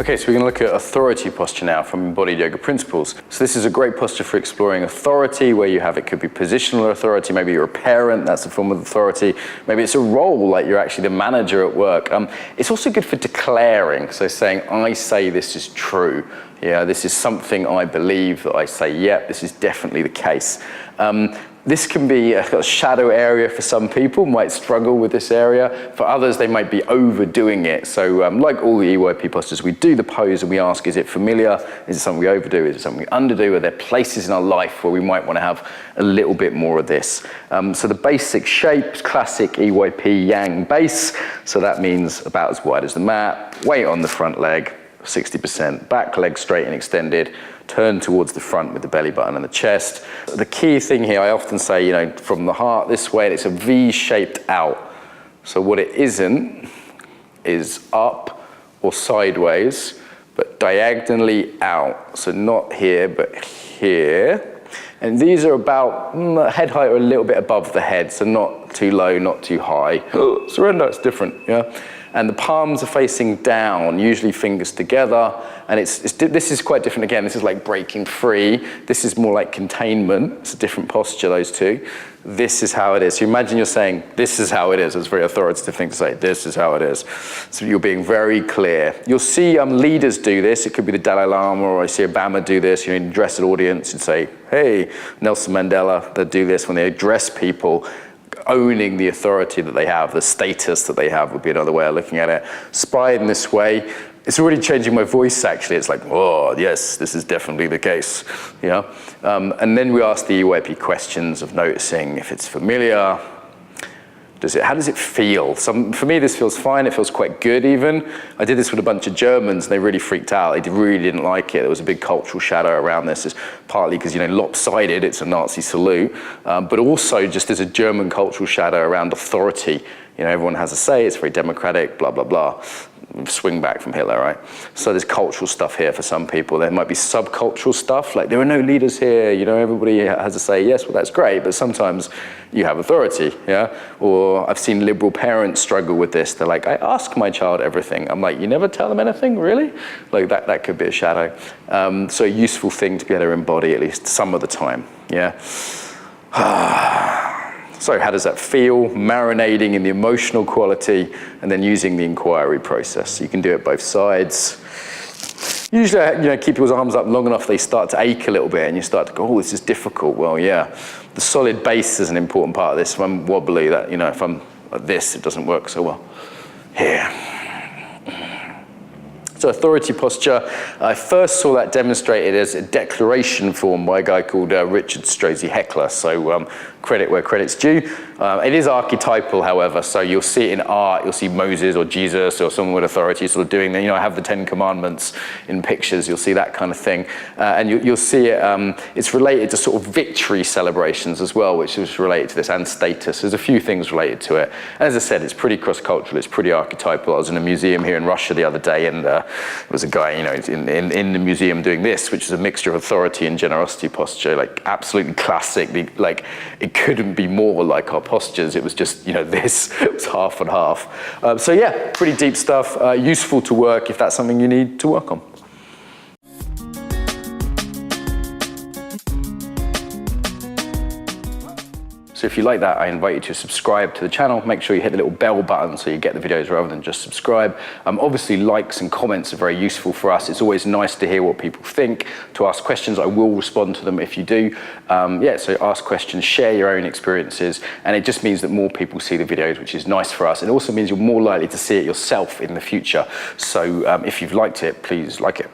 Okay, so we're going to look at authority posture now from embodied yoga principles. So this is a great posture for exploring authority, where you have, it could be positional authority, maybe you're a parent, that's a form of authority, maybe it's a role, like you're actually the manager at work. It's also good for declaring, so saying, I say this is true. Yeah, this is something I believe, that I say, yep, this is definitely the case. This can be a shadow area for some people, might struggle with this area. For others, they might be overdoing it. So like all the EYP postures, we do the pose and we ask, is it familiar? Is it something we overdo? Is it something we underdo? Are there places in our life where we might want to have a little bit more of this? So the basic shapes, classic EYP yang base. So that means about as wide as the mat, weight on the front leg, 60%, back leg straight and extended, turn towards the front with the belly button and the chest. The key thing here, I often say, you know, from the heart this way, and it's a V-shaped out. So what it isn't is up or sideways, but diagonally out. So not here, but here. And these are about head height or a little bit above the head, so not too low, not too high. Surrender, it's different, yeah? And the palms are facing down, usually fingers together. And this is quite different again. This is like breaking free. This is more like containment. It's a different posture, those two. This is how it is. So imagine you're saying, this is how it is. It's a very authoritative thing to say, this is how it is. So you're being very clear. You'll see leaders do this. It could be the Dalai Lama, or I see Obama do this. You know, you address an audience and say, hey, Nelson Mandela, they do this when they address people. Owning the authority that they have, the status that they have would be another way of looking at it. Spine this way. It's already changing my voice, actually. It's like, oh, yes, this is definitely the case. Yeah? And then we ask the EYP questions of noticing if it's familiar. How does it feel? For me, this feels fine. It feels quite good, even. I did this with a bunch of Germans, and they really freaked out. They really didn't like it. There was a big cultural shadow around this. It's partly because, you know, lopsided, it's a Nazi salute, but also just there's a German cultural shadow around authority. You know, everyone has a say, it's very democratic, blah, blah, blah. Swing back from Hitler, right? So there's cultural stuff here for some people. There might be subcultural stuff, like there are no leaders here, you know, everybody has a say. Yes, well, that's great, but sometimes you have authority, yeah? Or I've seen liberal parents struggle with this. They're like, I ask my child everything. I'm like, you never tell them anything, really? Like that could be a shadow. So a useful thing to be able to embody at least some of the time, yeah? So how does that feel? Marinating in the emotional quality and then using the inquiry process. So you can do it both sides. Usually, you know, keep people's arms up long enough they start to ache a little bit and you start to go, oh, this is difficult. Well, yeah, the solid base is an important part of this. If I'm wobbly, that, you know, if I'm like this, it doesn't work so well. Here. So authority posture, I first saw that demonstrated as a declaration form by a guy called Richard Strozzi Heckler. So credit where credit's due. It is archetypal, however, so you'll see it in art, you'll see Moses or Jesus or someone with authority sort of doing that. You know, I have the 10 Commandments in pictures, you'll see that kind of thing. And you'll see it, it's related to sort of victory celebrations as well, which is related to this, and status. There's a few things related to it. And as I said, it's pretty cross-cultural, it's pretty archetypal. I was in a museum here in Russia the other day, and there was a guy, you know, in the museum doing this, which is a mixture of authority and generosity posture, like absolutely classic, like it couldn't be more like our postures. It was just, you know, this, it was half and half. So yeah, pretty deep stuff, useful to work if that's something you need to work on. So if you like that, I invite you to subscribe to the channel. Make sure you hit the little bell button so you get the videos rather than just subscribe. Obviously, likes and comments are very useful for us. It's always nice to hear what people think, to ask questions. I will respond to them if you do. Yeah, so ask questions, share your own experiences, and it just means that more people see the videos, which is nice for us. It also means you're more likely to see it yourself in the future. So if you've liked it, please like it.